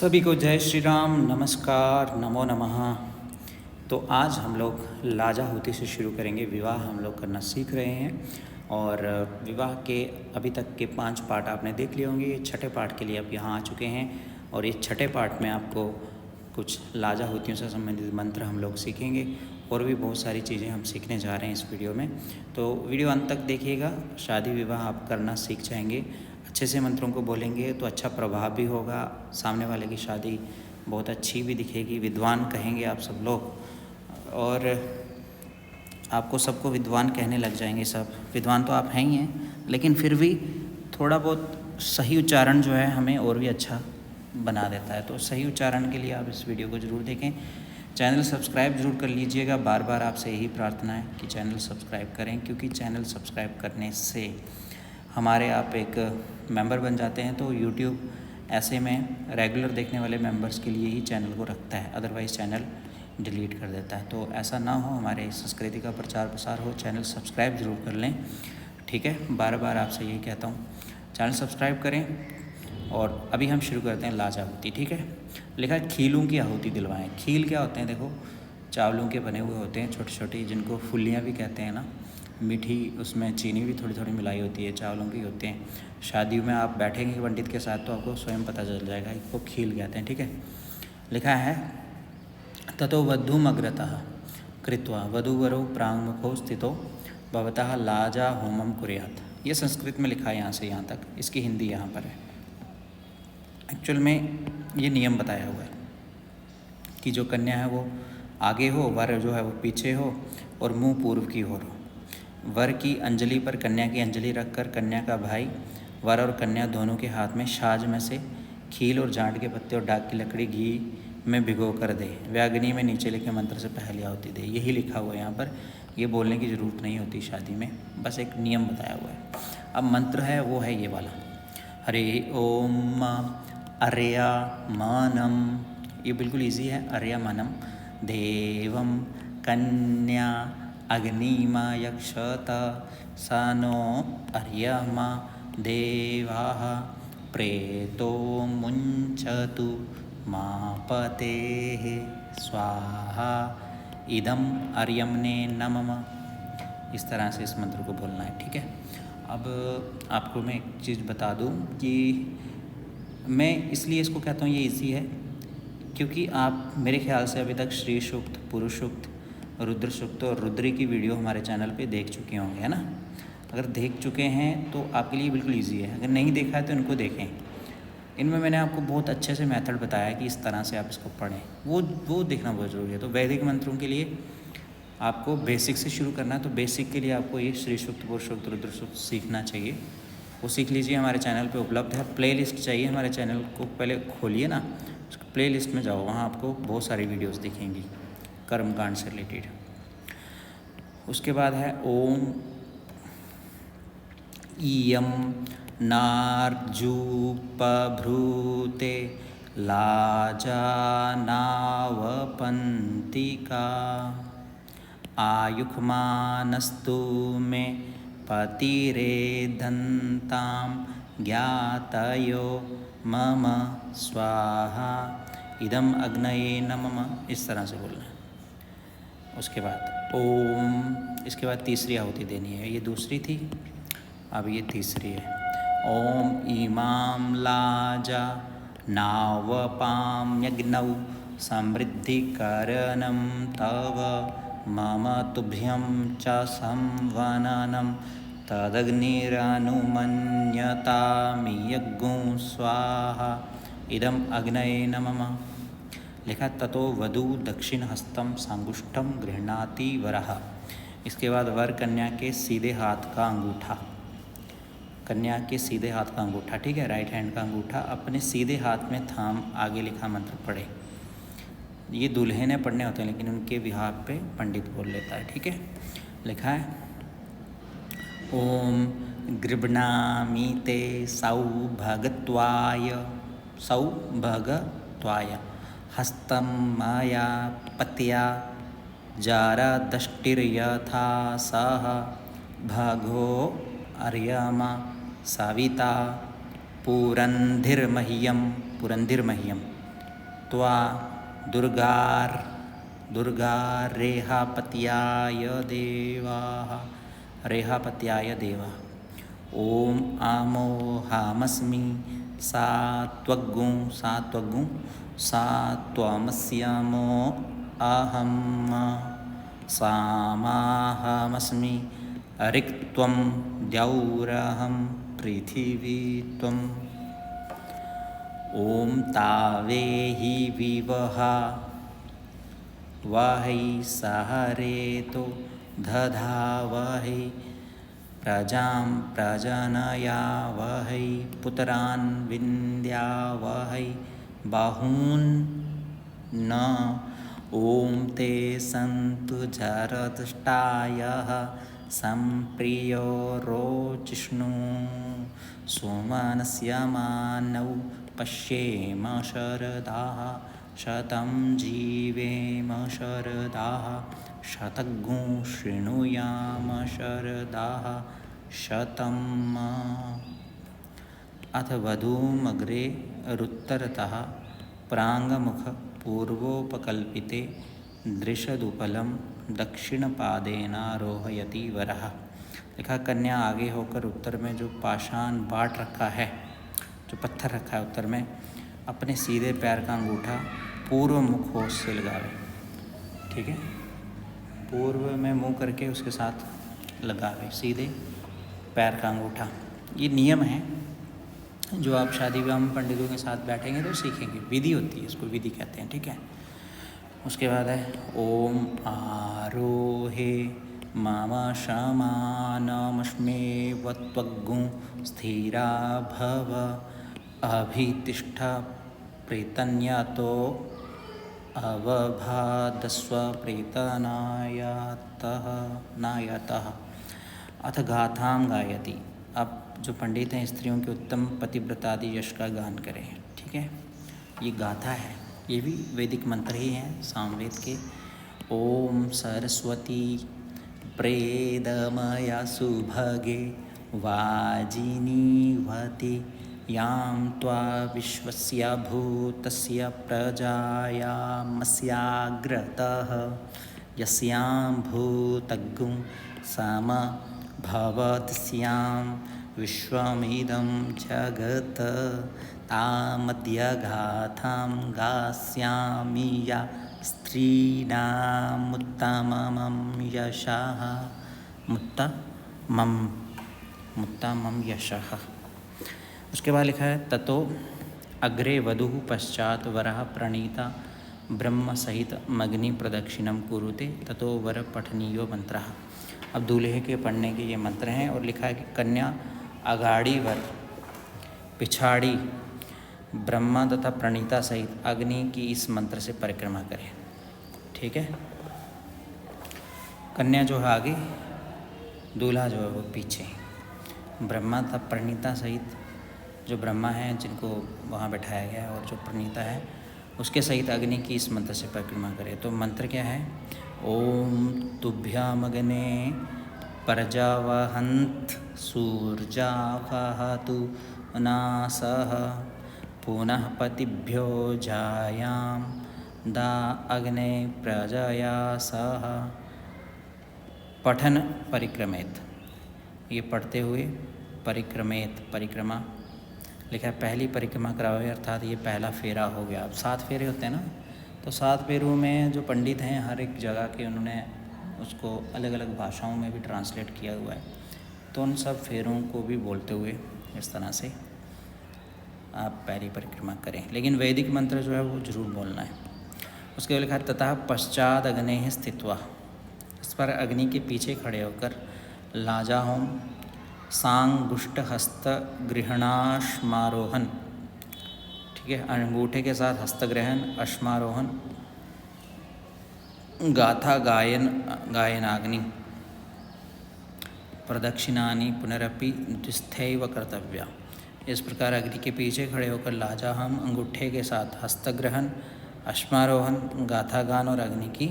सभी को जय श्री राम, नमस्कार, नमो नमः। तो आज हम लोग लाजाहुति से शुरू करेंगे। विवाह हम लोग करना सीख रहे हैं और विवाह के अभी तक के 5 पार्ट आपने देख लिए होंगे। ये छठे पार्ट के लिए आप यहाँ आ चुके हैं और इस छठे पार्ट में आपको कुछ लाजाहुतियों से संबंधित मंत्र हम लोग सीखेंगे और भी बहुत सारी चीज़ें हम सीखने जा रहे हैं इस वीडियो में। तो वीडियो अंत तक देखिएगा। शादी विवाह आप करना सीख जाएंगे। अच्छे से मंत्रों को बोलेंगे तो अच्छा प्रभाव भी होगा, सामने वाले की शादी बहुत अच्छी भी दिखेगी, विद्वान कहेंगे आप सब लोग और आपको सबको विद्वान कहने लग जाएंगे। सब विद्वान तो आप हैं ही हैं, लेकिन फिर भी थोड़ा बहुत सही उच्चारण जो है हमें और भी अच्छा बना देता है। तो सही उच्चारण के लिए आप इस वीडियो को ज़रूर देखें। चैनल सब्सक्राइब ज़रूर कर लीजिएगा। बार बार आपसे यही प्रार्थना है कि चैनल सब्सक्राइब करें, क्योंकि चैनल सब्सक्राइब करने से हमारे आप एक मेंबर बन जाते हैं। तो यूट्यूब ऐसे में रेगुलर देखने वाले मेंबर्स के लिए ही चैनल को रखता है, अदरवाइज़ चैनल डिलीट कर देता है। तो ऐसा ना हो, हमारे संस्कृति का प्रचार प्रसार हो। चैनल सब्सक्राइब ज़रूर कर लें, ठीक है। बार बार आपसे यही कहता हूँ, चैनल सब्सक्राइब करें। और अभी हम शुरू करते हैं लाजाहुति, ठीक है। लिखा है खीलों की आहुति दिलवाएं। खील क्या होते हैं? देखो, चावलों के बने हुए होते हैं छोटे छोटे, जिनको फुलियाँ भी कहते हैं ना। मीठी, उसमें चीनी भी थोड़ी थोड़ी मिलाई होती है, चावलों की होते हैं। शादियों में आप बैठेंगे पंडित के साथ तो आपको स्वयं पता चल जाएगा, इसको खील कहते हैं, ठीक है। लिखा है ततो वधूमग्रतः कृत्वा वधूवरौ प्राङ्मुखौ स्थितो भवतः लाजा होमम कुर्यात्। ये संस्कृत में लिखा है यहाँ से यहाँ तक, इसकी हिंदी यहाँ पर है। एक्चुअल में ये नियम बताया हुआ है कि जो कन्या है वो आगे हो, वर जो है वो पीछे हो और मुंह पूर्व की ओर हो। वर की अंजलि पर कन्या की अंजलि रखकर कन्या का भाई वर और कन्या दोनों के हाथ में छाछ में से खील और जांड के पत्ते और डाक की लकड़ी घी में भिगो कर दे। व्याग्नि में नीचे लिखे मंत्र से पहली आहुति दे। यही लिखा हुआ है यहाँ पर। ये बोलने की ज़रूरत नहीं होती शादी में, बस एक नियम बताया हुआ है। अब मंत्र है वो है ये वाला, हरे ओम अर्या मानम। ये बिल्कुल ईजी है। अर्या मानम देवम कन्या अग्निमा यक्षत सानो अर्यमा देवाः प्रेतो मुञ्चतु मापतेः स्वाहा इदम अर्यमने नमः। इस तरह से इस मंत्र को बोलना है, ठीक है। अब आपको मैं एक चीज़ बता दूं कि मैं इसलिए इसको कहता हूँ ये इजी है, क्योंकि आप मेरे ख्याल से अभी तक श्री सूक्त, पुरुष सूक्त, रुद्र सूक्त और रुद्री की वीडियो हमारे चैनल पे देख चुके होंगे, है ना। अगर देख चुके हैं तो आपके लिए बिल्कुल इजी है। अगर नहीं देखा है तो इनको देखें। इनमें मैंने आपको बहुत अच्छे से मेथड बताया है कि इस तरह से आप इसको पढ़ें, वो देखना बहुत ज़रूरी है। तो वैदिक मंत्रों के लिए आपको बेसिक से शुरू करना है, तो बेसिक के लिए आपको ये श्री सूक्त, पुरुष सूक्त, रुद्र सूक्त सीखना चाहिए। वो सीख लीजिए, हमारे चैनल पे उपलब्ध है। प्ले लिस्ट चाहिए हमारे चैनल को, पहले खोलिए ना, प्ले लिस्ट में जाओ, वहाँ आपको बहुत सारी वीडियोस दिखेंगी कर्मकांड से रिलेटेड। उसके बाद है ओम इयम नार्जुपभ्रूते लाजा नावपन्तिका आयुष्मानस्तु मे पतिरेदन्तां ज्ञातयो मम स्वाहा इदम अग्नये नमः। इस तरह से बोलना है। उसके बाद ओम, इसके बाद तीसरी आहुति देनी है। ये दूसरी थी, अब ये तीसरी है। ओम इमां लाजा नावपां यज्ञौ समृद्धिकरणं तव मम तुभ्यं च संवननं तदग्निरनुमन्यतामि यज्ञो स्वाहा इदम अग्नये नमः। लिखा ततो वधू दक्षिण हस्तम सांगुष्ठम गृह्णाति वरः। इसके बाद वर कन्या के सीधे हाथ का अंगूठा, कन्या के सीधे हाथ का अंगूठा, ठीक है, राइट हैंड का अंगूठा अपने सीधे हाथ में थाम आगे लिखा मंत्र पढ़े। ये दूल्हे ने पढ़ने होते हैं, लेकिन उनके विवाह पे पंडित बोल लेता है, ठीक है। लिखा है ओम गृह्णामि ते सौभगत्वाय हस्तं माया पत्या जारदष्टिर्यथा सह भगो अर्यमा सविता पुरंधिर्मह्यम, पुरंधिर्मह्यम, त्वा दुर्गारेहापत्याय देवाः रेहापत्याय देवाः। ॐ आमोहामस्मि सात्वग्गुं सात्वमस्यामो अहं सामाहमस्मि ऋक्त्वं द्यौरहं पृथिवी त्वम्। ॐ तावेहि विवहा वहै सहरेतो दधावहै प्रजां प्रजनयावहै पुत्रान् विन्द्यावहै बहून् न। ॐ ते सन्तु जरदुष्टायः सम्प्रियो रोचिष्णु सोमनस्य मानौ पश्येम शरदाः शतं जीवेम शरदाः शतघ्नुं शृणुयाम शरदाः शतम्। अथ वधूमग्रे रुत्तरतः प्राङ्मुख पूर्वोपकल्पिते दृशदुपलं दक्षिणपादेनारोहयति वरः। लिखा कन्या आगे होकर उत्तर में जो पाषाण बाट रखा है, जो पत्थर रखा है उत्तर में, अपने सीधे पैर का अंगूठा पूर्व मुख होश से लगावे। ठीक है, पूर्व में मुंह करके उसके साथ लगावे सीधे पैर का अंगूठा। ये नियम है जो आप शादी विवाह में पंडितों के साथ बैठेंगे तो सीखेंगे, विधि होती है, इसको विधि कहते हैं। ठीक है, उसके बाद है ओम आरोहे मम शमानमश्मेवत्वग्गुं स्थिरा भव अभितिष्ठ प्रेतन्यतो अवभादस्व प्रेतनायतः। अथ गाथां गायति। अब जो पंडित हैं स्त्रियों के उत्तम पतिव्रतादि यश का गान करें। ठीक है, ये गाथा है, ये भी वैदिक मंत्र ही हैं सामवेद के। ओम सरस्वती प्रेदमया सुभगे वाजिनीवति यां त्वा विश्वस्य भूतस्य प्रजायामस्याग्रतः यस्यां भूतग्गुं समभवत्स्यां विश्वमिदं जगत् तामद्य गाथां गास्यामि या स्त्रीणामुत्तमं यशः मुत्तमं यशः। उसके बाद लिखा है ततो अग्रे वधुः पश्चात वरः प्रणीता ब्रह्म सहित मग्नि प्रदक्षिणम कुरुते ततो वर पठनीयो मंत्रः। अब दूल्हे के पढ़ने के ये मंत्र हैं और लिखा है कि कन्या अगाड़ी वर पिछाड़ी ब्रह्मा तथा प्रणीता सहित अग्नि की इस मंत्र से परिक्रमा करें। ठीक है, कन्या जो है आगे, दूल्हा जो है वो पीछे। ब्रह्मा तथा प्रणीता सहित जो ब्रह्मा हैं जिनको वहाँ बैठाया गया है और जो प्रणीता है उसके सहित अग्नि की इस मंत्र से परिक्रमा करें। तो मंत्र क्या है? ओम तुभ्यामग्ने प्रजावहन्त सूर्यावहतु नासः पुनः पतिभ्यो जायां दा अग्ने प्रजया सह। पठन परिक्रमेत, ये पढ़ते हुए परिक्रमेत, परिक्रमा लिखा है पहली परिक्रमा करावे, अर्थात ये पहला फेरा हो गया। अब 7 फेरे होते हैं ना, तो 7 फेरों में जो पंडित हैं हर एक जगह के उन्होंने उसको अलग अलग भाषाओं में भी ट्रांसलेट किया हुआ है, तो उन सब फेरों को भी बोलते हुए इस तरह से आप पहली परिक्रमा करें। लेकिन वैदिक मंत्र जो है वो जरूर बोलना है। उसके बाद लिखा है ततः पश्चात अग्नेः स्थित्वा, इस पर अग्नि के पीछे खड़े होकर लाजा होम सांगुष्ट हस्त गृहणाश्मारोहण, ठीक है, अंगूठे के साथ हस्तग्रहण, अश्मारोहण, गाथा गायनाग्नि प्रदक्षिणानि पुनरपि द्विस्थैव कर्तव्या। इस प्रकार अग्नि के पीछे खड़े होकर लाजा हम अंगूठे के साथ हस्तग्रहण, अश्मारोहण, गाथा गान और अग्नि की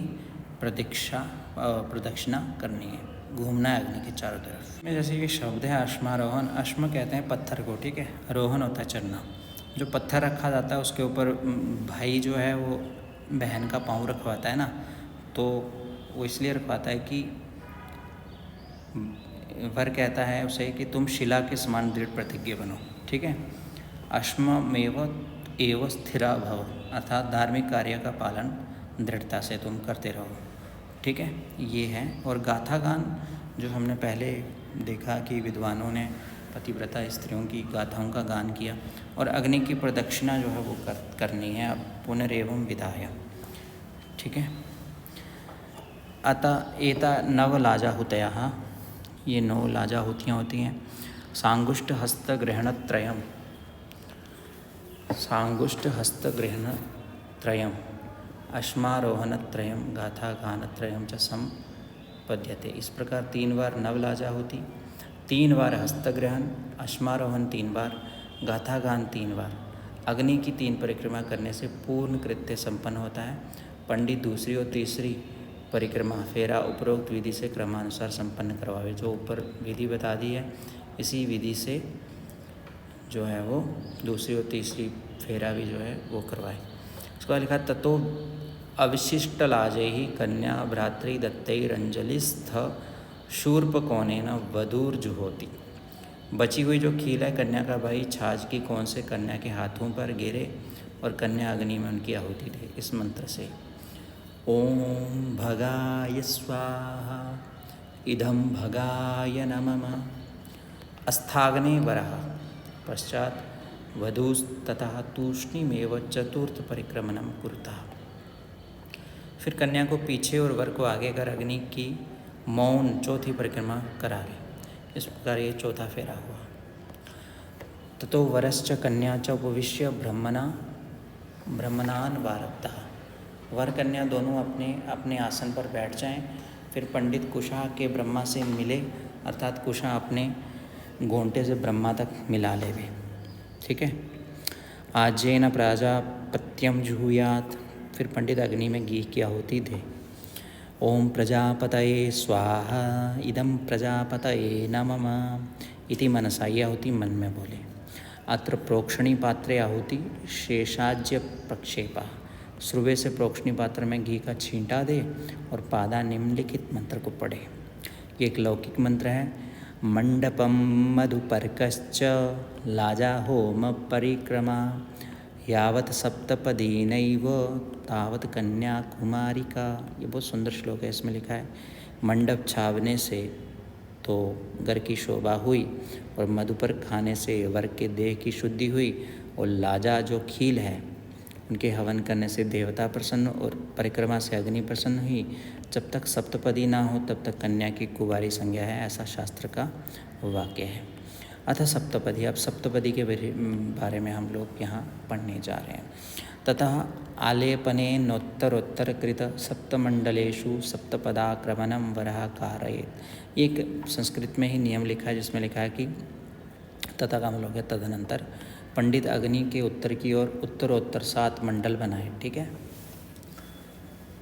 प्रदक्षिणा करनी है, घूमना है अग्नि के चारों तरफ में। जैसे ये शब्द है अश्मारोहण, अश्म कहते हैं पत्थर को, ठीक है, रोहन होता है चढ़ना, जो पत्थर रखा जाता है उसके ऊपर भाई जो है वो बहन का पाँव रखवाता है ना, तो वो इसलिए रखवाता है कि वर कहता है उसे कि तुम शिला के समान दृढ़ प्रतिज्ञ बनो। ठीक है। अश्ममेव एव स्थिरा भव, अर्थात धार्मिक कार्य का पालन दृढ़ता से तुम करते रहो। ठीक है, ये है। और गाथा गान जो हमने पहले देखा कि विद्वानों ने पतिव्रता स्त्रियों की गाथाओं का गान किया, और अग्नि की प्रदक्षिणा जो है वो करनी है अब पुनरेवं विधाय। ठीक है। अतः एता नवलाजाहुतयः, ये 9 लाजाहुतियाँ होती हैं। सांगुष्ठ हस्त ग्रहणत्रयम्, सांगुष्ठ हस्त ग्रहणत्रयम्, अश्मारोहणत्रयम्, गाथा गानत्रयम् च संपद्यते। इस प्रकार 3 बार नवलाजाहुति, 3 बार हस्तग्रहण, अश्मारोहण 3 बार, गाथा गान 3 बार, अग्नि की 3 परिक्रमा करने से पूर्ण कृत्य संपन्न होता है। पंडित दूसरी और तीसरी परिक्रमा फेरा उपरोक्त विधि से क्रमानुसार संपन्न करवावे। जो ऊपर विधि बता दी है इसी विधि से जो है वो दूसरी और तीसरी फेरा भी जो है वो करवाए। उसके बाद लिखा ततो अविशिष्ट लाजे ही कन्या भ्रातृ दत्तैरंजलिस्थ शूर्पकोणेन वधूर्जुहोति। बची हुई जो खील है कन्या का भाई छाछ की कौन से कन्या के हाथों पर गिरे और कन्या अग्नि में उनकी आहुति दे। इस मंत्र से ओम भगाय स्वाहा इदम भगाय नमः अस्थाग्ने वरः पश्चात वधूस्ततः तूष्णीमेव चतुर्थ परिक्रमणम कुरुतः। फिर कन्या को पीछे और वर को आगे कर अग्नि की मौन चौथी परिक्रमा करावे। इस प्रकार ये चौथा फेरा हुआ। ततो वरश्च कन्या च उपविश्य ब्रह्मणान वारब्धः। वर कन्या दोनों अपने अपने आसन पर बैठ जाएं। फिर पंडित कुशा के ब्रह्मा से मिले, अर्थात कुशा अपने घोंटे से ब्रह्मा तक मिला लेवे। ठीक है। आजेन प्राजापत्यम जुहुयात। फिर पंडित अग्नि में घी की आहुति दे। ओम प्रजापतये स्वाहा इदम प्रजापतये नमः इति मनसा, ये आहुति मन में बोले। अत्र प्रोक्षणी पात्रे आहुति शेषाज्य प्रक्षेपा। श्रुवे से प्रोक्षणी पात्र में घी का छींटा दे और पादा निम्नलिखित मंत्र को पढ़े। ये एक लौकिक मंत्र है। मंडपम मधुपर्कश्च लाजा होम परिक्रमा यावत सप्तपदीनैव तावत कन्या कुमारिका। ये बहुत सुंदर श्लोक है। इसमें लिखा है मंडप छावने से तो घर की शोभा हुई, और मधुपर खाने से वर के देह की शुद्धि हुई, और लाजा जो खील है उनके हवन करने से देवता प्रसन्न, और परिक्रमा से अग्नि प्रसन्न हुई। जब तक सप्तपदी ना हो तब तक कन्या की कुंवारी संज्ञा है, ऐसा शास्त्र का वाक्य है। अतः सप्तपदी, अब सप्तपदी के बारे में हम लोग यहाँ पढ़ने जा रहे हैं। ततः आलेपने नोत्तरोत्तर कृत सप्तमंडलेषु सप्तपदाक्रमणम वरः कारयेत्। एक संस्कृत में ही नियम लिखा है जिसमें लिखा है कि तथा का मतलब है तदनंतर पंडित अग्नि के उत्तर की ओर उत्तरोत्तर 7 मंडल बनाए। ठीक है।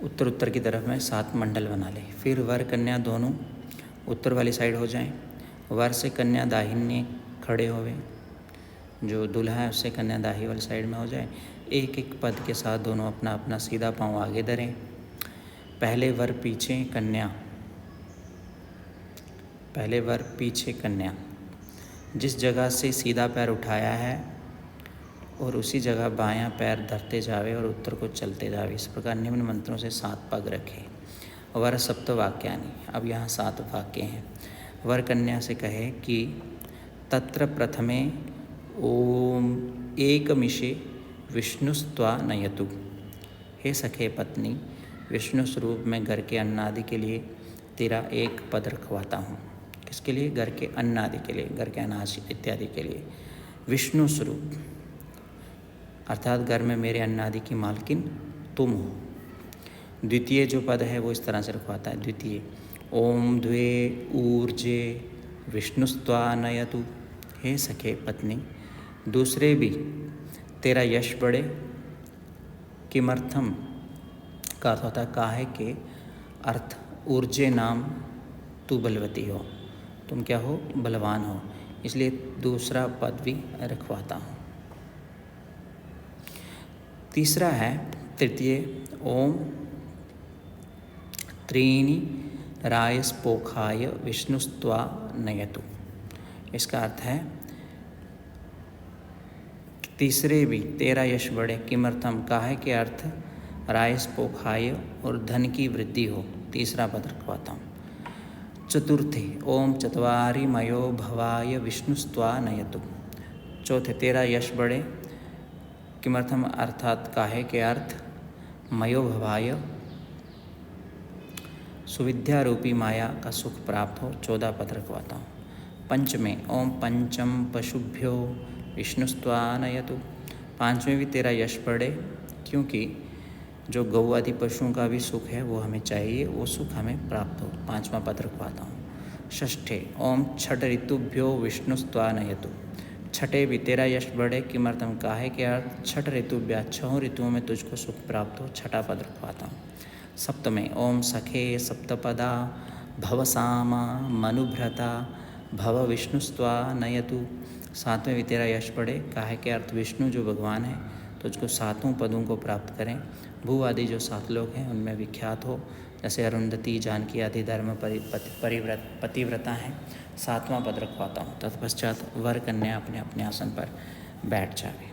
उत्तर की तरफ में 7 मंडल बना ले। फिर वर कन्या दोनों उत्तर वाली साइड हो जाएं। वर से कन्या दाहिने खड़े होवे, जो दूल्हा है उससे कन्या दाहिनी वाली साइड में हो जाए। एक एक पद के साथ दोनों अपना अपना सीधा पांव आगे धरें। पहले वर पीछे कन्या जिस जगह से सीधा पैर उठाया है और उसी जगह बायां पैर धरते जावे और उत्तर को चलते जावे। इस प्रकार निम्न मंत्रों से 7 पग रखे। वर सप्तवाक्यानि, अब यहाँ 7 वाक्य हैं। वर कन्या से कहे कि तत्र प्रथमे ओम एकमिषे विष्णुस्त्वा नयतु। हे सखे पत्नी, विष्णु स्वरूप में घर के अन्न आदि के लिए तेरा एक पद रखवाता हूँ। किसके लिए? घर के अन्न आदि के लिए, घर के अनाज इत्यादि के लिए। विष्णु स्वरूप अर्थात घर में मेरे अन्न आदि की मालकिन तुम हो। द्वितीय जो पद है वो इस तरह से रखवाता है। द्वितीय ओम द्वे ऊर्जे विष्णुस्त्वा नयतु। हे सखे पत्नी, दूसरे भी तेरा यश बढ़े। किमर्थम का अर्थ होता है काहे के अर्थ। ऊर्जे नाम तू बलवती हो, तुम क्या हो? बलवान हो, इसलिए दूसरा पद भी रखवाता हूँ। तीसरा है तृतीय ओम त्रीणि रायस्पोखाय विष्णुस्त्वा नयतु। इसका अर्थ है तीसरे भी तेरा यश बढ़े। किमर्थम काहे के अर्थ रायस्पोखाय और धन की वृद्धि हो। तीसरा पद रखवाता हूँ। चतुर्थे ओम चत्वारि मयो भवाय विष्णुस्त्वा नयतु। चौथे तेरा यश बढ़े। किमर्थम अर्थात काहे के अर्थ मयो भवाय सुविद्या रूपी माया का सुख प्राप्त हो। 14 पद रखवाता हूँ। पंचमें ओम पंचम पशुभ्यो विष्णुस्त्वा नयतु। पांचवें भी तेरा यश बढ़े, क्योंकि जो गौ आदि पशुओं का भी सुख है वो हमें चाहिए, वो सुख हमें प्राप्त हो। 5वां पद रखवाता हूँ। षष्ठे ओम छठ ऋतुभ्यो विष्णुस्त्वा नयतु। छठे भी तेरा यश बढ़े। किमर्थम काहे के अर्थ छठ ऋतुभ्या 6 ऋतुओं में तुझको सुख प्राप्त हो। 6ठा पद रखवाता हूँ। सप्तमें ओम सखे सप्तपदा भवसामा मनुभ्रता भव विष्णुस्त्वा नयतु। 7वें भी तेरा यश बढ़े। काहे के अर्थ विष्णु जो भगवान है तुझको 7 पदों को प्राप्त करें। भू आदि जो 7 लोग हैं उनमें विख्यात हो, जैसे अरुंधति जानकी आदि धर्म पतिव्रता हैं। 7वां पद रखवाता हूँ। तत्पश्चात वर कन्या अपने अपने आसन पर बैठ जावे।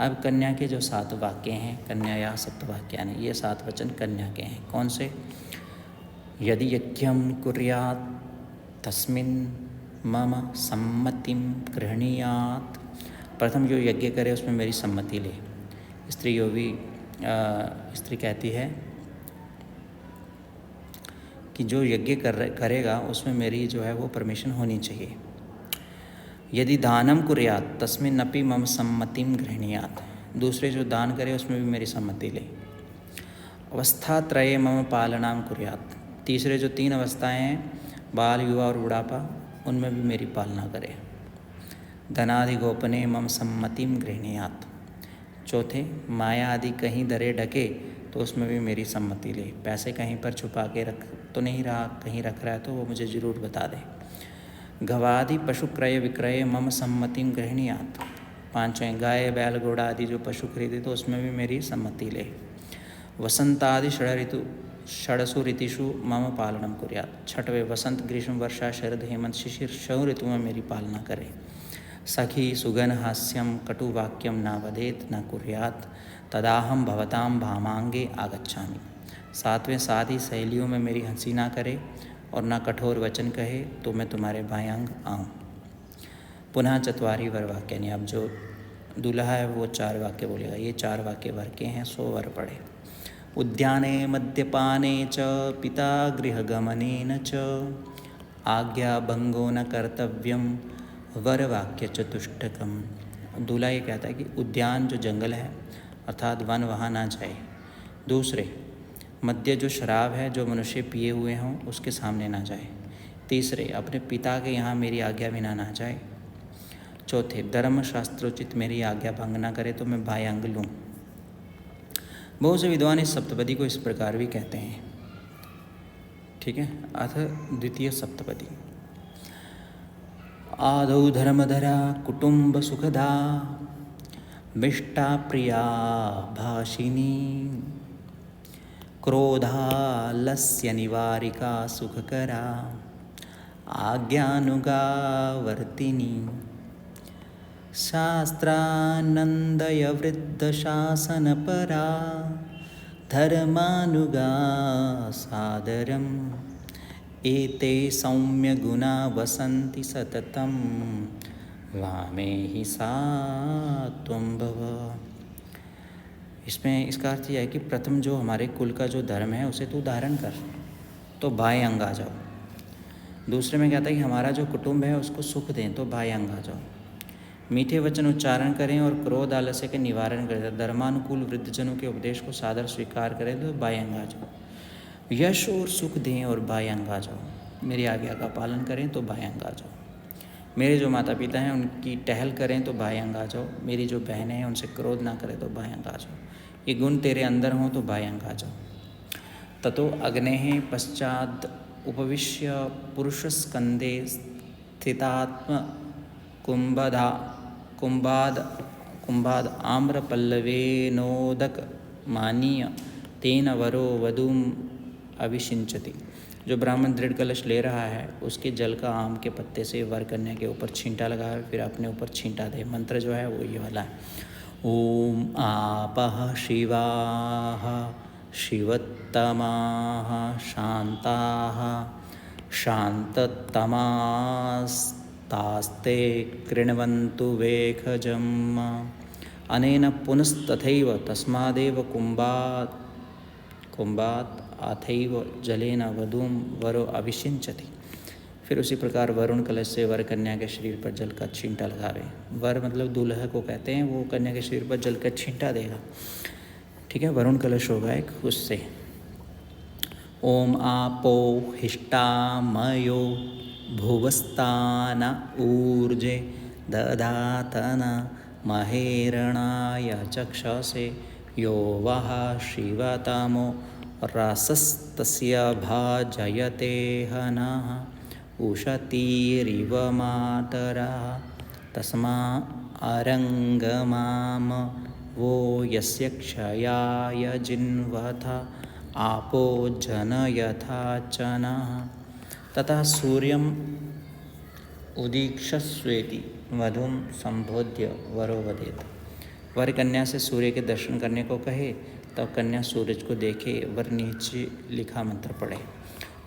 अब कन्या के जो 7 वाक्य हैं, कन्या या सप्तवाक्यानि, ये 7 वचन कन्या के हैं। कौन से? यदि यज्ञं कुर्यात् तस्मिन् मम सम्मतिं गृह्णीयात्। प्रथम जो यज्ञ करे उसमें मेरी सम्मति ले। स्त्री कहती है कि जो यज्ञ करेगा उसमें मेरी जो है वो परमिशन होनी चाहिए। यदि दानम कुर्यात् तस्मिन्नपि मम सम्मतिं गृह्णीयात्। दूसरे जो दान करे उसमें भी मेरी सम्मति ले। अवस्थात्रये मम पालनां कुर्यात्। तीसरे जो 3 अवस्थाएं हैं, बाल, युवा और बुढ़ापा, उनमें भी मेरी पालना करे। धनादि गोपने मम सम्मतिं गृह्णीयात्। चौथे माया आदि कहीं दरे ढके तो उसमें भी मेरी सम्मति ले। पैसे कहीं पर छुपा के रख तो नहीं रहा, कहीं रख रहा है तो वो मुझे ज़रूर बता दे। गवादि पशु क्रय विक्रय मम सम्मतिं गृह्णीयात्। 5वें गाय बैल घोड़ा आदि जो पशु खरीदे तो उसमें भी मेरी सम्मति ले। वसंतादि षडसु ऋतुषु मम पालनम कुर्यात्। 6वें वसंत ग्रीष्म वर्षा शरद हेमंत शिशिर 6 ऋतुओं में मेरी पालना करे। सखी सुगन हास्यम कटुवाक्यम न वदेत न कुर्यात् तदाहम भवताम भामांगे आगच्छामि। 7वें साथ ही सहेलियों में मेरी हंसी ना करे और ना कठोर वचन कहे तो मैं तुम्हारे बायांग आऊँ। पुनः 4 वर वाक्यानि। अब जो दूल्हा है वो 4 वाक्य बोलेगा। ये 4 वाक्य वर के हैं, 100 वर पढ़े। उद्याने मद्यपाने च पिता गृहगमनेन च आज्ञा भंगो न कर्तव्यम वर वाक्य चतुष्टकम। दूल्हा ये कहता है कि उद्यान जो जंगल है अर्थात वन, वहाँ ना जाए। दूसरे मद्य जो शराब है जो मनुष्य पिए हुए हों उसके सामने ना जाए। तीसरे अपने पिता के यहाँ मेरी आज्ञा बिना ना जाए। चौथे धर्म शास्त्रोचित मेरी आज्ञा भंग ना करे तो मैं बायांग लूँ। बहुत से विद्वान इस सप्तपदी को इस प्रकार भी कहते हैं। ठीक है। अथ द्वितीय सप्तपदी। आदौ धर्मधरा कुटुंब सुखदा मिष्टा प्रिया भाषिनी क्रोधालस्य निवारिका सुखकरा आज्ञानुगा वर्तिनी शास्त्रानंदय वृद्धशासनपरा धर्मानुगा सादरम् एते सौम्य गुणा वसन्ति सततं वामे हि सा त्वं भव। इसमें इसका अर्थ यह है कि प्रथम जो हमारे कुल का जो धर्म है उसे तू धारण कर, तो बाएं अंग आ जाओ। दूसरे में कहता है कि हमारा जो कुटुंब है उसको सुख दें, तो बाएं अंग आ जाओ। मीठे वचन उच्चारण करें और क्रोध आलस्य के निवारण करें, धर्मानुकूल वृद्धजनों के उपदेश को सादर स्वीकार करें, तो बाएं अंग आ जाओ। यश और सुख दें और बाएं अंग आ जाओ। मेरी आज्ञा का पालन करें तो बाएं अंग आ जाओ। मेरे जो माता पिता हैं उनकी टहल करें तो बाएं अंग आ जाओ। मेरी जो बहनें हैं उनसे क्रोध ना करें तो बाएं अंग आ जाओ। ये गुण तेरे अंदर हों तो बाएं अंग आ जाओ। ततो अग्नेः पश्चात उपविश्य पुरुषस्कंदे स्थितात्म कुंभाद आम्रपल्लवेनोदक मानीय तेन वरो वधूम अभिषिंचति। जो ब्राह्मण दृढ़ कलश ले रहा है उसके जल का आम के पत्ते से वर कन्या के ऊपर छींटा लगाए, फिर अपने ऊपर छींटा दे। मंत्र जो है वो ये वाला है, ओम आपः शिवाः शिवत्तमाः शान्ताः शान्ततमास्तास्ते कृण्वन्तु वेखजम्। अनेन पुनस्तथैव तस्मादेव कुंभात् अथैव जलेन वधूम वरो अभिषिंचति। फिर उसी प्रकार वरुण कलश से वर कन्या के शरीर पर जल का छींटा लगावे। वर मतलब दूल्हे को कहते हैं, वो कन्या के शरीर पर जल का छींटा देगा। ठीक है, वरुण कलश होगा एक उससे। ओम आपो हिष्टामयो भुवस्तान ऊर्जे दधातन महेरणाय चक्षसे यो वः शिवतमो रसस्तस्य भाजयते हनः उशतीरिव मातरः तस्मा अरङ्गमाम वो यस्य क्षयाय जिन्वथ आपो जनयथा चनः। ततः सूर्यम उदीक्षस्वेति वधूम संबोध्य वरो वदेत। वर कन्या से सूर्य के दर्शन करने को कहे तब कन्या सूरज को देखे, वर नीचे लिखा मंत्र पढ़े।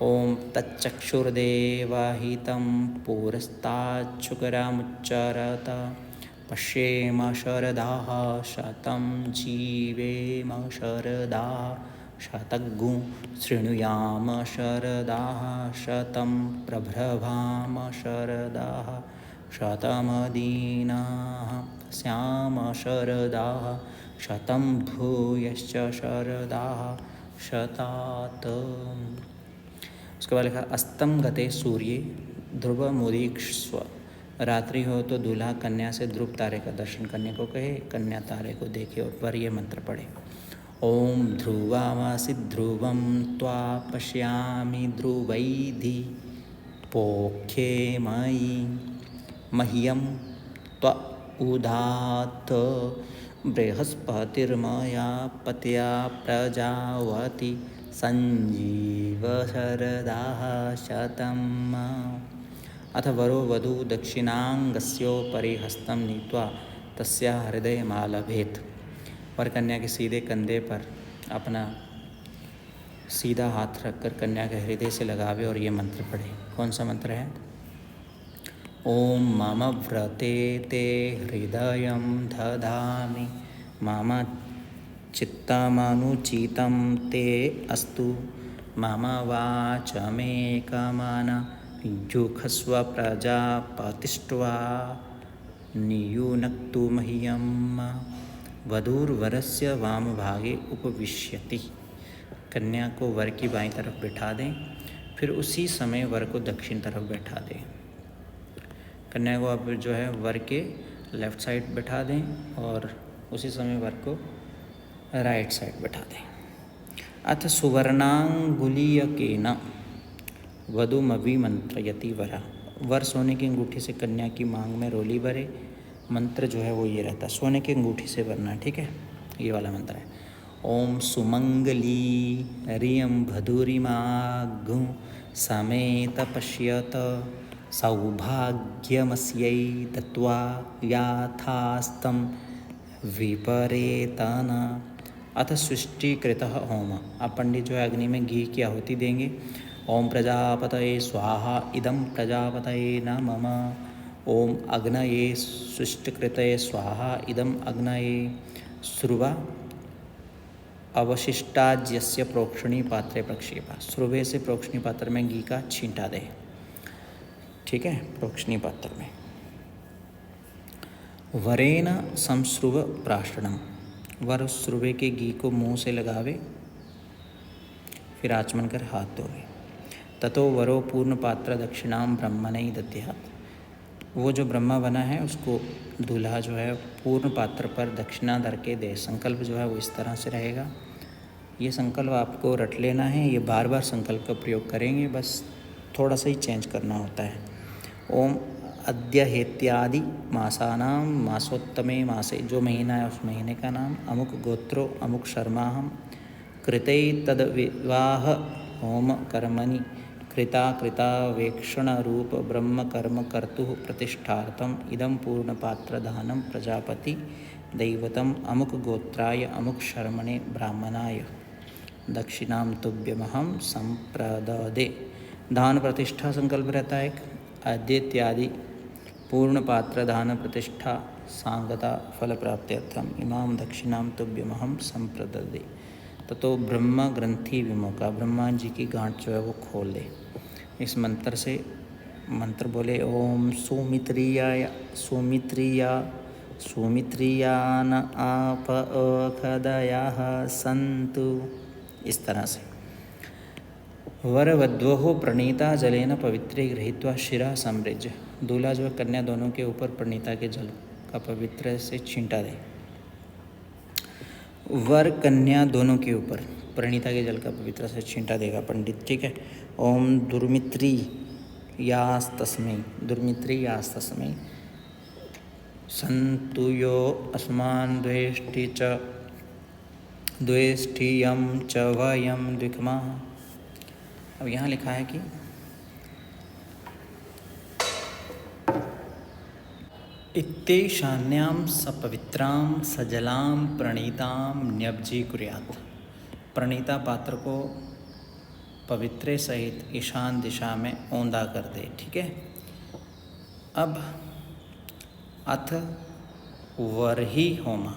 ओम तच्चक्षुर्देवाहितं पुरस्ताच्छुकरामुच्चारत पश्येम शरदाः शतं जीवेम शरदाः शतगुं शृणुयाम शरदाः शतं प्रभ्रभाम शरदाः शतमदीनाः स्याम शरदाः शतं भूयश्च शरदाः शतात। उसके बाद लिखा अस्तम गते सूर्ये ध्रुवमुदीक्ष्व। रात्रि हो तो दूल्हा कन्या से ध्रुव तारे का दर्शन करने को कहे, कन्या तारे को देखे और पर ये मंत्र पढ़े। ओम ध्रुवामासि ध्रुवं त्वा पश्यामि ध्रुवैधि पोखे मयि मह्यं त्वा उदात बृहस्पतिर्मया पत्या प्रजावती संजीव शरदाः शतम्। अथ वरो वधू दक्षिणांगस्योपरि हस्तं नीत्वा तस्या हृदयमालभेत। वर कन्या के सीधे कंधे पर अपना सीधा हाथ रखकर कन्या के हृदय से लगावे और ये मंत्र पढ़े। कौन सा मंत्र है? ओम मम व्रते ते हृदयं दधामि मम चित्तमनुचितं ते अस्तु मम वाचमेकमन जुखस्व प्रजापतिष्ट्वा नियुनक्तु मह्यं। वधूर्वरस्य वामभागे उपविश्यति। कन्या को वर की बाईं तरफ बैठा दें, फिर उसी समय वर को दक्षिण तरफ बैठा दें। कन्या को अब जो है वर के लेफ़्ट साइड बैठा दें और उसी समय वर को राइट साइड बैठा दें। अथ सुवर्णांगुलीयकेन वधूमभिमंत्रयति वरः। वर सोने की अंगूठी से कन्या की मांग में रोली भरे। मंत्र जो है वो ये रहता है, सोने की अंगूठी से भरना, ठीक है, ये वाला मंत्र है। ओम सुमंगली रियं भधुरिमाघु समेत पश्यत सौभाग्यमस्यै दत्वा याथास्तं विपरेतन। अथ सृष्टिकृतः होम। अब पंडित जो है अग्नि में घी की आहुति देंगे। ओम प्रजापतये स्वाहा इदं प्रजापतये न मम। ओम अग्नये सृष्टिकृतये स्वाहा इदं अग्नये। श्रुवा अवशिष्टाज्यस्य प्रोक्षणी पात्रे प्रक्षेपा। श्रुवे से प्रोक्षणी पात्र में घी का छींटा दे, ठीक है, प्रोक्षणी पात्र में। वरेण संश्रुव प्राशनम। वर उस श्रुवे के घी को मुंह से लगावे, फिर आचमन कर हाथ धोवे। ततो वरो पूर्ण पात्र दक्षिणाम ब्रह्मणे दद्यात्। वो जो ब्रह्मा बना है उसको दूल्हा जो है पूर्ण पात्र पर दक्षिणा धर के दे। संकल्प जो है वो इस तरह से रहेगा। ये संकल्प आपको रट लेना है, ये बार बार संकल्प का प्रयोग करेंगे, बस थोड़ा सा ही चेंज करना होता है। ओम अद्य हेत्यादि मासानां मासोत्तमे मासे, जो महीना है उस महीने का नाम, अमुक गोत्रो अमुक शर्माहम कृते तद विवाह होम कर्मणि कृतावेक्षण रूप ब्रह्म कर्म कर्तुः प्रतिष्ठार्थम इदं पूर्णपात्रदानं प्रजापति दैवतम अमुक गोत्राय अमुक शर्मणे ब्राह्मणाय दक्षिणां तुभ्यमहं संप्रददे। दान प्रतिष्ठा संकल्प रहता है एक, आद्य इत्यादि पूर्ण पात्र दान प्रतिष्ठा सांगता फल प्राप्त्यर्थम इमाम दक्षिणां तुभ्यमहं संप्रददे। ततो ब्रह्म ग्रंथि विमुखा, ब्रह्मा जी की गांठ जो है वो खोल दे। इस मंत्र से मंत्र बोले ओम सुमित्रियाय सुमित्रियान आप अखदयाः सन्तु। इस तरह से वरवध्वो प्रणीता जलेन पवित्रे गृहीत्वा शिरा समृज्य, दूल्हा जो कन्या दोनों के ऊपर प्रणीता के जल का पवित्र से छींटा दे। वर कन्या दोनों के ऊपर प्रणीता के जल का पवित्र से छींटा देगा पंडित, ठीक है। ओम दुर्मित्री यास्तस्मै संतुयो अस्मान् द्वेष्टियं च वयं द्विक्माः। अब यहाँ लिखा है कि इत्येषान्यां सपवित्रां सजलां प्रणीतां न्यब्जी कुर्यात्, प्रणीता पात्र को पवित्रे सहित ईशान दिशा में औंधा कर दे, ठीक है। अब अथ वरही होमा,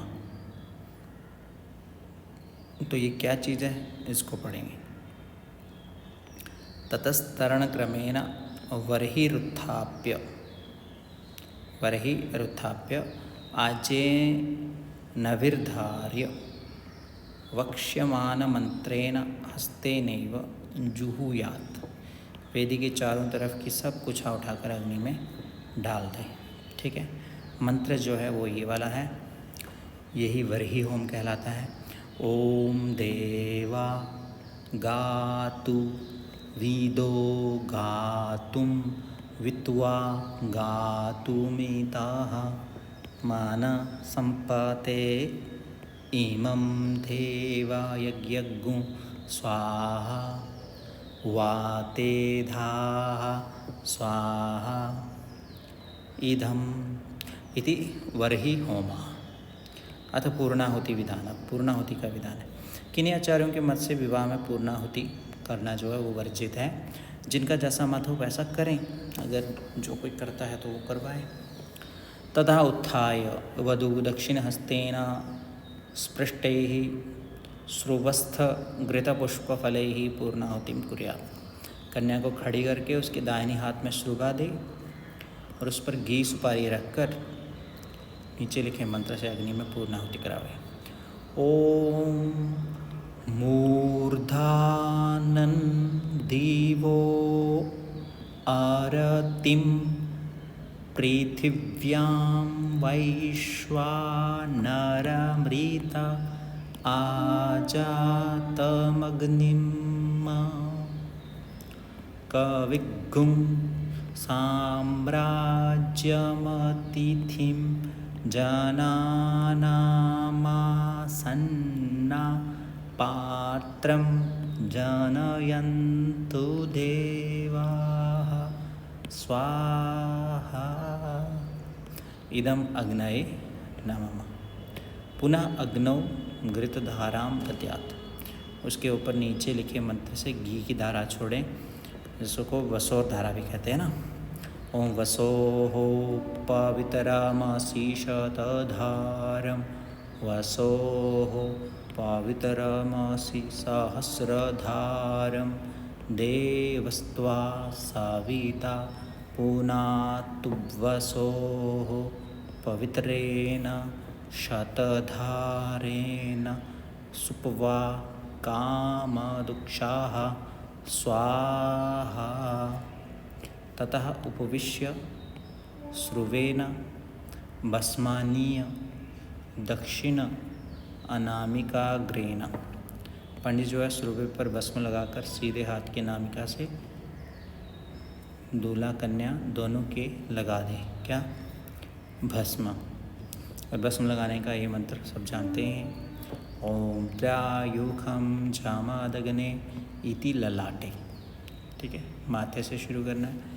तो ये क्या चीज़ है इसको पढ़ेंगे। ततस्तरण क्रमेण वरही रुत्थाप्य आजे नभिर्धार्य वक्ष्यमान मंत्रेण हस्तेनैव जुहुयात्, वेदी के चारों तरफ की सब कुछ उठाकर अग्नि में डाल दे, ठीक है। मंत्र जो है वो ये वाला है, यही वरही होम कहलाता है। ओम देवा गातु वीदो गातुम वित्वा गातुमिताः मान संपते इमं देवा यज्ञगु स्वाहा वातेधाः स्वाहा इदम इति वरही होमा। अथ पूर्णाहुति विधान, पूर्णाहुति का विधान है। किन्हीं आचार्यों के मत से विवाह में पूर्णाहुति करना जो है वो वर्जित है। जिनका जैसा मत हो वैसा करें, अगर जो कोई करता है तो वो करवाए। तथा उत्थाय वधू दक्षिण हस्तेन स्पृष्टैः श्रुवस्थ घृतपुष्पफलैः पूर्णाहुतिं कुर्यात्, कन्या को खड़ी करके उसके दाहिने हाथ में श्रुगा दे और उस पर घी सुपारी रखकर नीचे लिखे मंत्र से अग्नि में पूर्णाहुति करावे। ओम मूर्धानन दीवो आरतिम पृथिव्यां वैश्वानरमृत आजातमग्निं कविगुं साम्राज्यमतिथिं जनानामासन्ना पात्रं जनयन्तु देवाः स्वाहा इदम अग्नये नमः। पुनः अग्नौ घृतधारां दद्यात्, उसके ऊपर नीचे लिखे मंत्र से घी की धारा छोड़ें, जिसको वसोर धारा भी कहते हैं ना। ओम वसोः पवित्रमासीष तधारं वसोः पवित्रमासी सहस्रधारं देवस्त्वा सविता पुनातुवसोः पवित्रेण शतधारेण सुपवा कामदुक्षाः स्वाहा। ततः उपविश्य श्रुवेन भस्मानीय दक्षिण अनामिकाग्रेण, पंडित जो है श्रुवे पर भस्म लगाकर सीधे हाथ की नामिका से दूल्हा कन्या दोनों के लगा दे क्या? भस्म। और भस्म लगाने का ये मंत्र सब जानते हैं। ओम त्र्यायुखम जामादग्ने इति ललाटे। ठीक है, माथे से शुरू करना है।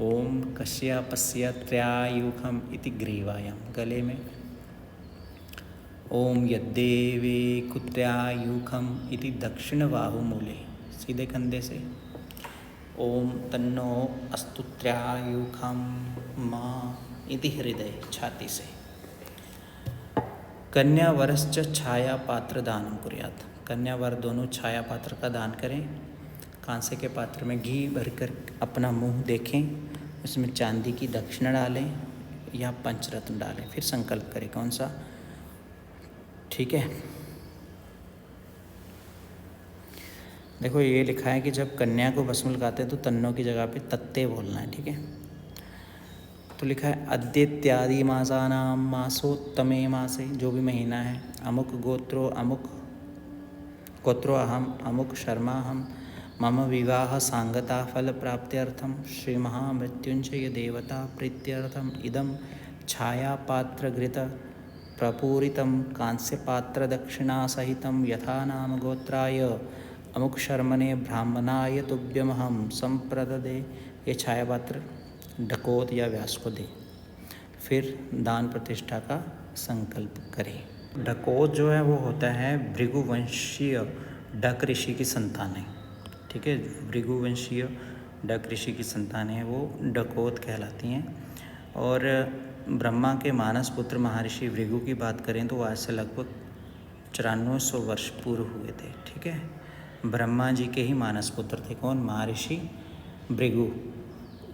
ओम कश्यपस्य त्र्यायुखम इति ग्रीवायाम, गले में। ओम यद्देवे कुत्र्यायुखम इति दक्षिण बाहुमूले, सीधे कंधे से। ओम तन्नो अस्तु त्र्यायुखम माँ इति हृदय, छाती से। कन्या वरश्च छाया पात्र दानम कुर्यात्, कन्या वर दोनों छाया पात्र का दान करें। कांसे के पात्र में घी भरकर अपना मुंह देखें, उसमें चांदी की दक्षिणा डालें या पंचरत्न डालें, फिर संकल्प करें कौन सा। ठीक है, देखो ये लिखा है कि जब कन्या को भस्म लगाते हैं तो तन्नों की जगह पे तत्ते बोलना है। ठीक है, तो लिखा है अद्येत्यादि मासानाम मासोत्तमे मासे, जो भी महीना है, अमुक गोत्रो अहम अमुक शर्मा हम मम विवाह सांगता फल प्राप्त्यर्थम श्री महामृत्युंजय देवता प्रीत्यर्थम इदम छाया पात्र घृत प्रपूरितम कांस्य पात्र दक्षिणा सहितम यथा नाम गोत्राय अमुक शर्मणे ब्राह्मणाय तुभ्यमहम संप्रददे। ये छाया पात्र डकोत या व्यास को दे, फिर दान प्रतिष्ठा का संकल्प करें। डकोत जो है वो होता है भृगुवंशीय डक ऋषि की संतान है। ठीक है, भृगुवंशीय डक ऋषि की संतान है, वो डकोत कहलाती हैं। और ब्रह्मा के मानस पुत्र महर्षि भृगु की बात करें तो आज से लगभग 9400 वर्ष पूर्व हुए थे। ठीक है, ब्रह्मा जी के ही मानस पुत्र थे। कौन? महर्षि भृगु।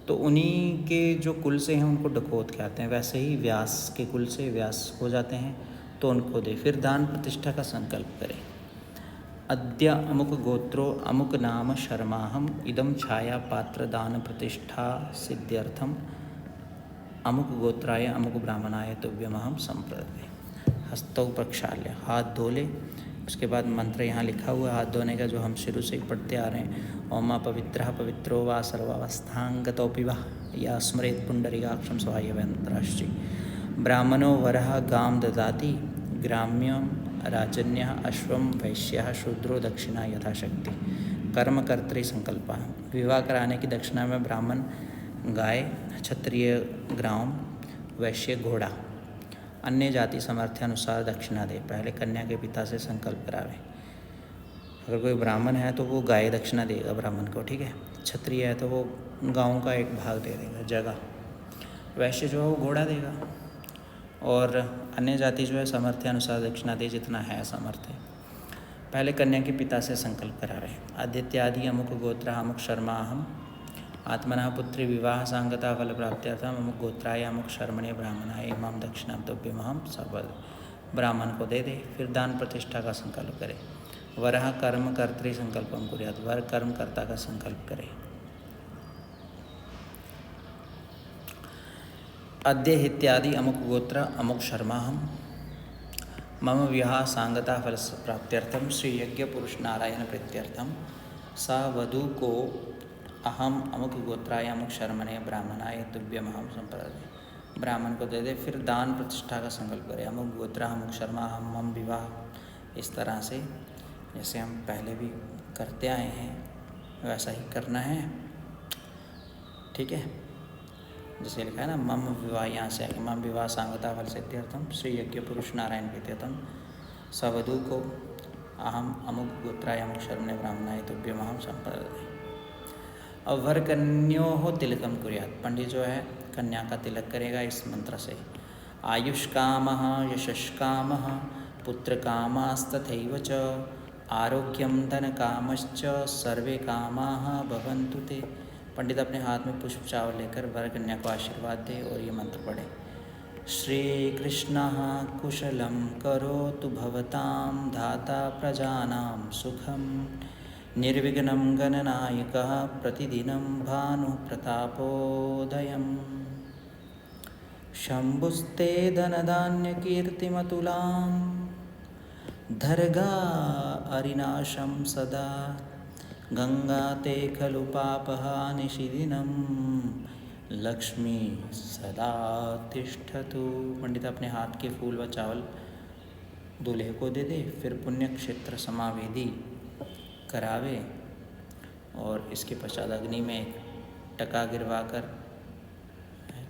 तो उन्हीं के जो कुल से हैं उनको डकोत कहते हैं। वैसे ही व्यास के कुल से व्यास हो जाते हैं तो उनको दे, फिर दान प्रतिष्ठा का संकल्प करें। अद्य अमुक गोत्रो अमुक नाम शर्माहम इदम छाया पात्र दान प्रतिष्ठा सिद्ध्यर्थम अमुक गोत्राय अमुक ब्राह्मणाय तुभ्यमहम संप्रदे। हस्तौ प्रक्षाल्य, हाथ धो ले। उसके बाद मंत्र यहाँ लिखा हुआ है हाथ धोने का, जो हम शुरू से ही पढ़ते आ रहे हैं। ओम पवित्रः पवित्रो वा सर्वावस्थांगतोऽपि वा या स्मरेत् पुंडरीकाक्षं सहायवंतराश्चि। ब्राह्मणो वरः गां ददाति ग्राम्यं राजन्यः अश्वं वैश्यः शूद्रो दक्षिणा यथाशक्ति। कर्मकर्तृ संकल्पः, विवाह कराने की दक्षिणा में ब्राह्मण गाय, क्षत्रिय ग्राम, वैश्य घोड़ा, अन्य जाति सामर्थ्य अनुसार दक्षिणा दे। पहले कन्या के पिता से संकल्प करावे। अगर कोई ब्राह्मण है तो वो गाय दक्षिणा देगा ब्राह्मण को। ठीक है, क्षत्रिय है तो वो गांव का एक भाग दे देगा, जगह। वैश्य जो है वो घोड़ा देगा, और अन्य जाति जो है सामर्थ्य अनुसार दक्षिणा दे, जितना है सामर्थ्य। पहले कन्या के पिता से संकल्प करावे। आदित्यादि अमुक गोत्र अमुक शर्मा हम आत्मना पुत्री विवाह सांगता फल प्राप्त्यर्थम अमुक गोत्राय अमुक शर्मणे ब्राह्मणाय इमाम दक्षिणाम तुभ्यमहम सर्वद। ब्राह्मण को दे दे, फिर दान प्रतिष्ठा का संकल्प करे। वरः कर्म कर्तृ संकल्पम कुर्यात्, वर कर्मकर्ता का संकल्प करे। अद्य इत्यादि अमुक गोत्र अमुक शर्मा हम मम विवाह सांगता फल प्राप्त्यर्थम श्री यज्ञ पुरुष नारायण प्रीत्यर्थम सा वधू को अहम अमुक गोत्राय अमुक शर्मणे ब्राह्मणाय तुभ्यमहम संप्रदे। ब्राह्मण को दे दे, फिर दान प्रतिष्ठा का संकल्प करे। अमुक गोत्र अमुक शर्मा हम मम विवाह। इस तरह से जैसे हम पहले भी करते आए हैं वैसा ही करना है। ठीक है, जैसे लिखा है ना मम विवाह, यहाँ से आगे मम विवाह सांगता फल सिद्ध्यर्थम श्री यज्ञ पुरुष नारायण प्रीत्यर्थम सवधू को अहम अमुक गोत्राय अमुक शर्मणे ब्राह्मणाय तुभ्यमहम संप्रदे। अब वर कन्यो तिलकम कुर्यात्, पंडित जो है कन्या का तिलक करेगा इस मंत्र से। आयुष कामः यशस् कामः पुत्र कामास्तथैव च आरोग्यम धन कामश्च सर्वे कामाः भवन्तु ते। पंडित अपने हाथ में पुष्प चावल लेकर वर कन्या को आशीर्वाद दे और ये मंत्र पढ़े। श्री कृष्णः कुशलं करोतु भवतां धाता प्रजानां सुखं निर्विघ्नं गणनायकः प्रतिदिनं भानुप्रतापोदयम्। शम्भुस्ते धनधान्यकीर्तिमतुलां धर्गा अरिनाशं सदा गंगा ते खलु पापहानिशिदिनं लक्ष्मी सदा तिष्ठतु। पंडित अपने हाथ के फूल व चावल दूल्हे को दे दे, फिर पुण्य क्षेत्र समावेदी करावे और इसके पश्चात अग्नि में टका गिरवाकर,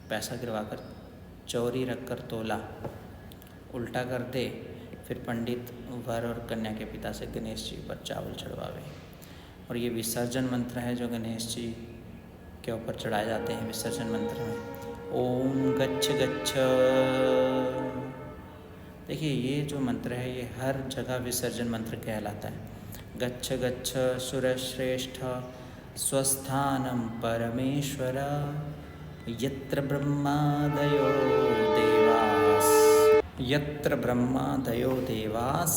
पैसा गिरवाकर चौरी रखकर तोला उल्टा कर दे। फिर पंडित वर और कन्या के पिता से गणेश जी पर चावल चढ़वावे। और ये विसर्जन मंत्र है जो गणेश जी के ऊपर चढ़ाए जाते हैं। विसर्जन मंत्र में ओम गच्छ गच्छ, देखिए ये जो मंत्र है ये हर जगह विसर्जन मंत्र कहलाता है। गच्छ गच्छ सुरश्रेष्ठ स्वस्थानं परमेश्वर, यत्र ब्रह्मादयो देवास, यत्र ब्रह्मादयो देवास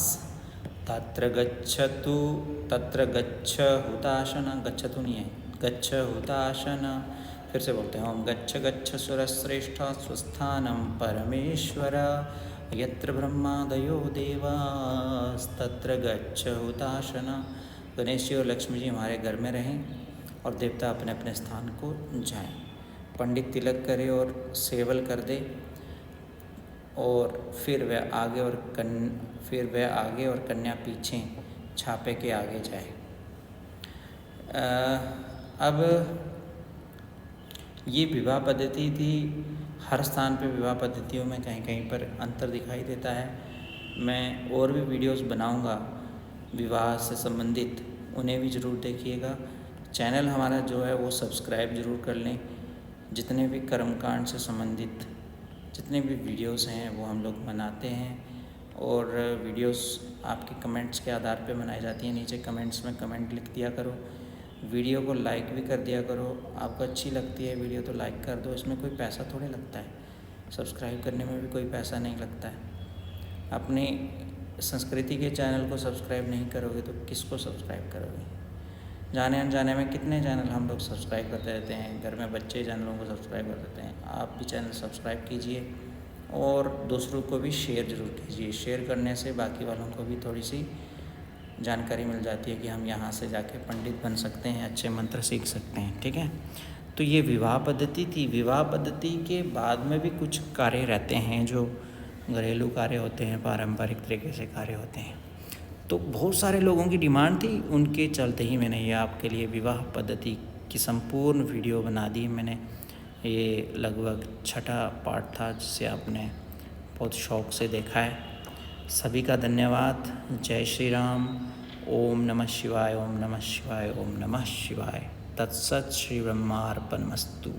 तत्र गच्छतु, तत्र गच्छ हुताशन, गच्छतु नहीं है, गच्छ हुताशन। फिर से बोलते हैं ओम गच्छ गच्छ सुरश्रेष्ठ स्वस्थानं परमेश्वर, यत्र ब्रह्मादयो देवास तत्र गच्छ हुताशन। गणेश जी और लक्ष्मी जी हमारे घर में रहें और देवता अपने अपने स्थान को जाएं। पंडित तिलक करे और सेवल कर दे और फिर वह आगे और कन्या पीछे छापे के आगे जाए। अब ये विवाह पद्धति थी। हर स्थान पे विवाह पद्धतियों में कहीं कहीं पर अंतर दिखाई देता है। मैं और भी वीडियोस बनाऊंगा विवाह से संबंधित, उन्हें भी ज़रूर देखिएगा। चैनल हमारा जो है वो सब्सक्राइब ज़रूर कर लें। जितने भी कर्मकांड से संबंधित जितने भी वीडियोस हैं वो हम लोग बनाते हैं और वीडियोस आपके कमेंट्स के आधार पे बनाई जाती हैं। नीचे कमेंट्स में कमेंट लिख दिया करो, वीडियो को लाइक भी कर दिया करो। आपको अच्छी लगती है वीडियो तो लाइक कर दो, इसमें कोई पैसा थोड़े लगता है, सब्सक्राइब करने में भी कोई पैसा नहीं लगता है। अपनी संस्कृति के चैनल को सब्सक्राइब नहीं करोगे तो किसको सब्सक्राइब करोगे। जाने अनजाने में कितने चैनल हम लोग सब्सक्राइब करते रहते हैं, घर में बच्चे चैनलों को सब्सक्राइब कर देते हैं। आप भी चैनल सब्सक्राइब कीजिए और दूसरों को भी शेयर ज़रूर कीजिए। शेयर करने से बाकी वालों को भी थोड़ी सी जानकारी मिल जाती है कि हम यहाँ से जाके पंडित बन सकते हैं, अच्छे मंत्र सीख सकते हैं। ठीक है, तो ये विवाह पद्धति थी। विवाह पद्धति के बाद में भी कुछ कार्य रहते हैं जो घरेलू कार्य होते हैं, पारंपरिक तरीके से कार्य होते हैं। तो बहुत सारे लोगों की डिमांड थी, उनके चलते ही मैंने ये आपके लिए विवाह पद्धति की संपूर्ण वीडियो बना दी। मैंने ये लगभग 6ठा पार्ट था जिसे आपने बहुत शौक़ से देखा है। सभी का धन्यवाद। जय श्री राम। ओम नमः शिवाय, ओम नमः शिवाय, ओम नमः शिवाय। तत्सत। श्री ब्रह्मार्पणमस्तु।